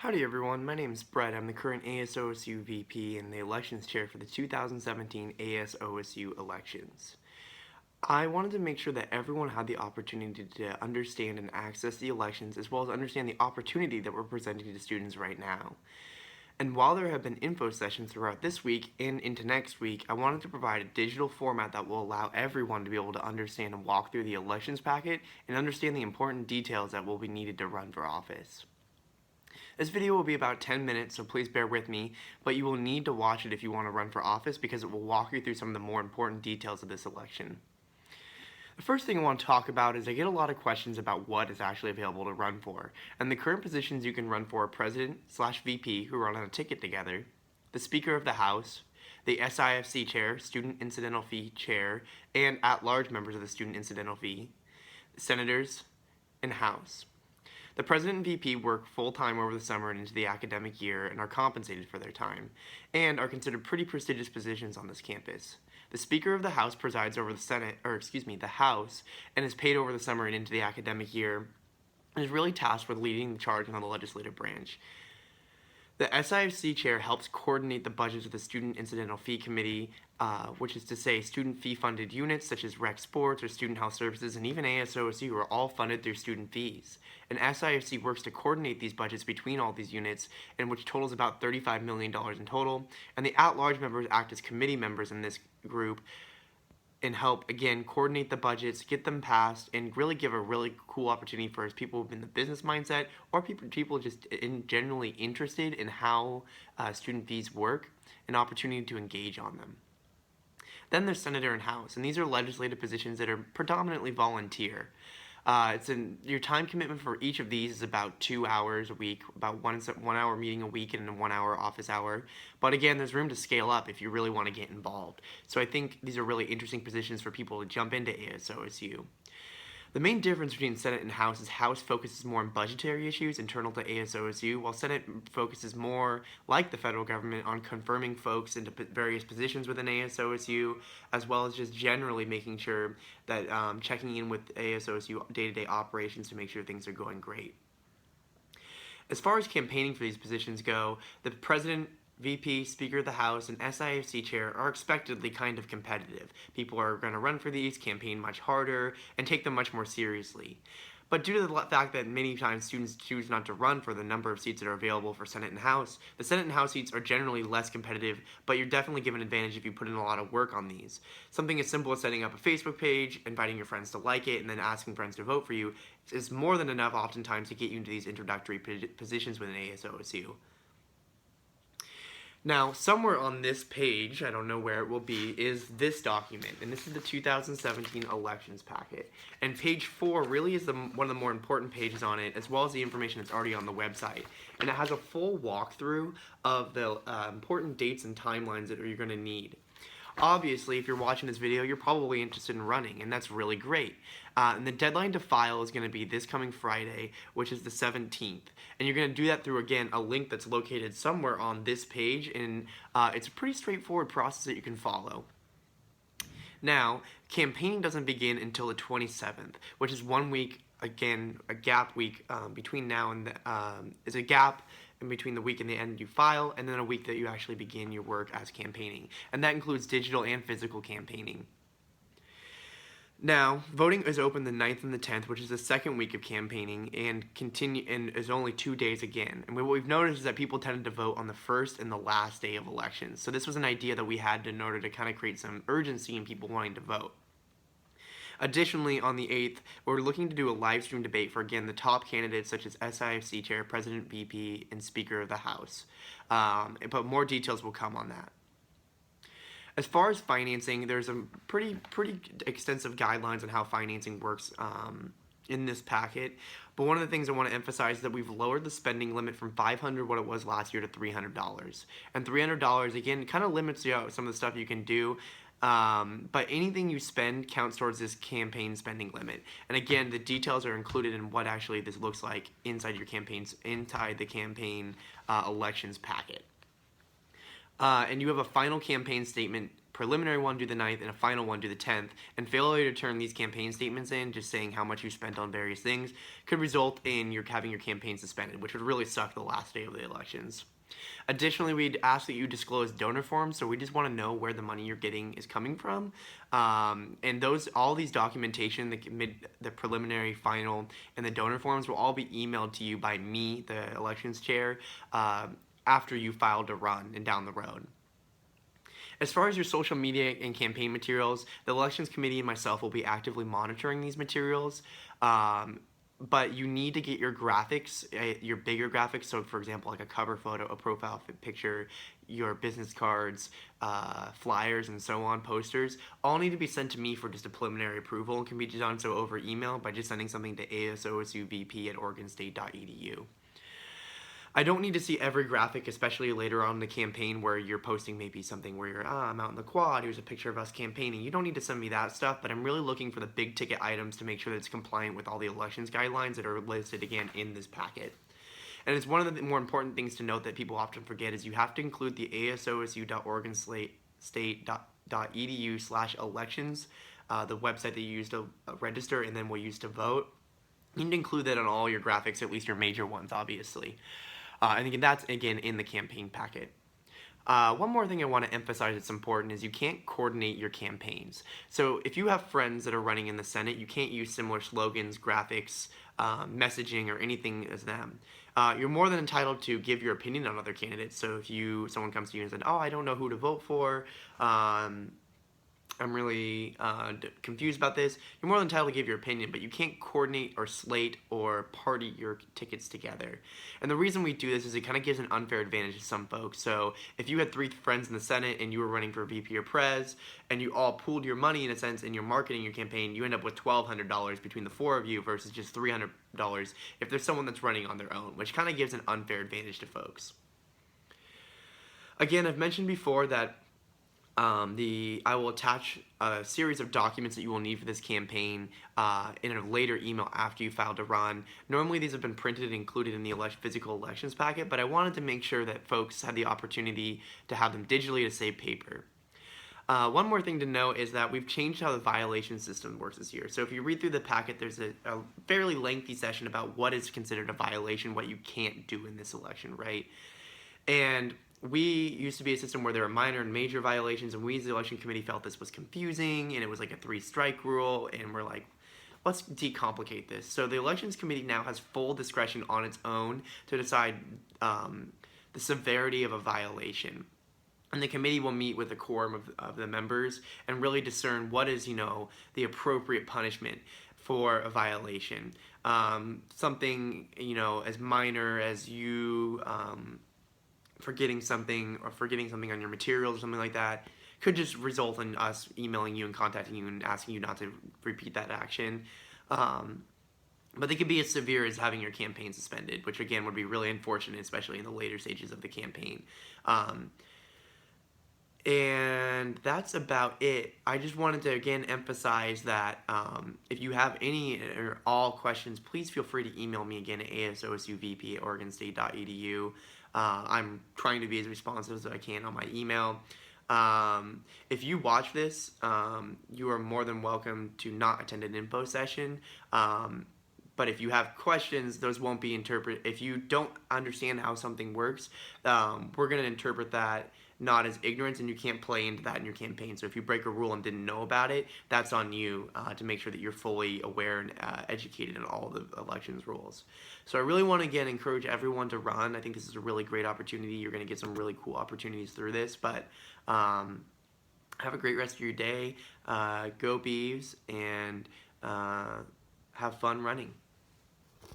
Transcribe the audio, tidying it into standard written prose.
Howdy everyone, my name is Brett. I'm the current ASOSU VP and the Elections Chair for the 2017 ASOSU elections. I wanted to make sure that everyone had the opportunity to understand and access the elections as well as understand the opportunity that we're presenting to students right now. And while there have been info sessions throughout this week and into next week, I wanted to provide a digital format that will allow everyone to be able to understand and walk through the elections packet and understand the important details that will be needed to run for office. This video will be about 10 minutes, so please bear with me, but you will need to watch it if you want to run for office because it will walk you through some of the more important details of this election. The first thing I want to talk about is I get a lot of questions about what is actually available to run for, and the current positions you can run for are President/VP, who run on a ticket together, the Speaker of the House, the SIFC Chair, Student Incidental Fee Chair, and at-large members of the Student Incidental Fee, Senators, and House. The President and VP work full-time over the summer and into the academic year and are compensated for their time, and are considered pretty prestigious positions on this campus. The Speaker of the House presides over the House, and is paid over the summer and into the academic year, and is really tasked with leading the charge on the legislative branch. The SIFC Chair helps coordinate the budgets of the Student Incidental Fee Committee, which is to say student fee-funded units such as rec sports or student health services and even ASOSU are all funded through student fees. And SIFC works to coordinate these budgets between all these units, and which totals about $35 million in total. And the at-large members act as committee members in this group and help, again, coordinate the budgets, get them passed, and really give a really cool opportunity for people in the business mindset or people just generally interested in how student fees work, an opportunity to engage on them. Then there's Senator and House, and these are legislative positions that are predominantly volunteer. Your time commitment for each of these is about 2 hours a week, about one hour meeting a week and a 1 hour office hour. But again, there's room to scale up if you really want to get involved. So I think these are really interesting positions for people to jump into ASOSU. The main difference between Senate and House is House focuses more on budgetary issues internal to ASOSU, while Senate focuses more, like the federal government, on confirming folks into various positions within ASOSU, as well as just generally making sure that checking in with ASOSU day-to-day operations to make sure things are going great. As far as campaigning for these positions go, the President, VP, Speaker of the House, and SIFC Chair are expectedly kind of competitive. People are going to run for these, campaign much harder, and take them much more seriously. But due to the fact that many times students choose not to run for the number of seats that are available for Senate and House, the Senate and House seats are generally less competitive, but you're definitely given an advantage if you put in a lot of work on these. Something as simple as setting up a Facebook page, inviting your friends to like it, and then asking friends to vote for you is more than enough oftentimes to get you into these introductory positions within ASOSU. Now, somewhere on this page, I don't know where it will be, is this document, and this is the 2017 elections packet. And page 4 really is one of the more important pages on it, as well as the information that's already on the website. And it has a full walkthrough of the important dates and timelines that you're going to need. Obviously, if you're watching this video, you're probably interested in running, and that's really great. And the deadline to file is going to be this coming Friday, which is the 17th. And you're going to do that through, again, a link that's located somewhere on this page, and it's a pretty straightforward process that you can follow. Now, campaigning doesn't begin until the 27th, which is 1 week, again, a gap week between now and is a gap in between the week and the end you file, and then a week that you actually begin your work as campaigning. And that includes digital and physical campaigning. Now, voting is open the 9th and the 10th, which is the second week of campaigning, and is only 2 days again. And what we've noticed is that people tended to vote on the first and the last day of elections. So this was an idea that we had in order to kind of create some urgency in people wanting to vote. Additionally, on the 8th, we're looking to do a live stream debate for, again, the top candidates such as SIFC Chair, President, VP, and Speaker of the House. But more details will come on that. As far as financing, there's a pretty extensive guidelines on how financing works in this packet. But one of the things I want to emphasize is that we've lowered the spending limit from $500, what it was last year, to $300. And $300, again, kind of limits you out some of the stuff you can do. But anything you spend counts towards this campaign spending limit. And again, the details are included in what actually this looks like inside the campaign elections packet. And you have a final campaign statement, preliminary one due the 9th and a final one due the 10th, and failure to turn these campaign statements in, just saying how much you spent on various things, could result in your having your campaign suspended, which would really suck the last day of the elections. Additionally, we'd ask that you disclose donor forms, so we just want to know where the money you're getting is coming from. And all these documentation, the preliminary, final, and the donor forms will all be emailed to you by me, the elections chair, after you filed to run and down the road. As far as your social media and campaign materials, the elections committee and myself will be actively monitoring these materials. But you need to get your graphics, your bigger graphics. So, for example, like a cover photo, a profile picture, your business cards, flyers, and so on, posters, all need to be sent to me for just a preliminary approval, and can be done so over email by just sending something to asosuvp@oregonstate.edu. I don't need to see every graphic, especially later on in the campaign where you're posting maybe something where you're, I'm out in the quad, here's a picture of us campaigning. You don't need to send me that stuff, but I'm really looking for the big ticket items to make sure that it's compliant with all the elections guidelines that are listed again in this packet. And it's one of the more important things to note that people often forget is you have to include the asosu.oregonstate.edu/elections, the website that you use to register and then will use to vote. You need to include that on all your graphics, at least your major ones, obviously. I think that's, again, in the campaign packet. One more thing I want to emphasize that's important is you can't coordinate your campaigns. So if you have friends that are running in the Senate, you can't use similar slogans, graphics, messaging, or anything as them. You're more than entitled to give your opinion on other candidates. So if someone comes to you and says, "Oh, I don't know who to vote for," I'm really confused about this. You're more than entitled to give your opinion, but you can't coordinate or slate or party your tickets together. And the reason we do this is it kind of gives an unfair advantage to some folks. So if you had 3 friends in the Senate and you were running for VP or Prez, and you all pooled your money in a sense and you're marketing your campaign, you end up with $1,200 between the 4 of you versus just $300 if there's someone that's running on their own, which kind of gives an unfair advantage to folks. Again, I've mentioned before that I will attach a series of documents that you will need for this campaign in a later email after you file to run. Normally these have been printed and included in the physical elections packet, but I wanted to make sure that folks had the opportunity to have them digitally to save paper. One more thing to note is that we've changed how the violation system works this year. So if you read through the packet, there's a fairly lengthy session about what is considered a violation, what you can't do in this election, right? And we used to be a system where there were minor and major violations, and we as the election committee felt this was confusing, and it was like a 3-strike rule, and we're like, let's decomplicate this. So the elections committee now has full discretion on its own to decide the severity of a violation. And the committee will meet with a quorum of the members and really discern what is, the appropriate punishment for a violation. Something, as minor as you forgetting something on your materials or something like that could just result in us emailing you and contacting you and asking you not to repeat that action. But they could be as severe as having your campaign suspended, which again would be really unfortunate, especially in the later stages of the campaign. And that's about it. I just wanted to again emphasize that if you have any or all questions, please feel free to email me again at asosuvp@oregonstate.edu. I'm trying to be as responsive as I can on my email. If you watch this, you are more than welcome to not attend an info session. But if you have questions, those won't be interpreted. If you don't understand how something works, we're going to interpret that not as ignorance, and you can't play into that in your campaign. So if you break a rule and didn't know about it, that's on you to make sure that you're fully aware and educated in all the elections rules. So I really want to, again, encourage everyone to run. I think this is a really great opportunity. You're going to get some really cool opportunities through this, but have a great rest of your day. Go Beavs, and have fun running.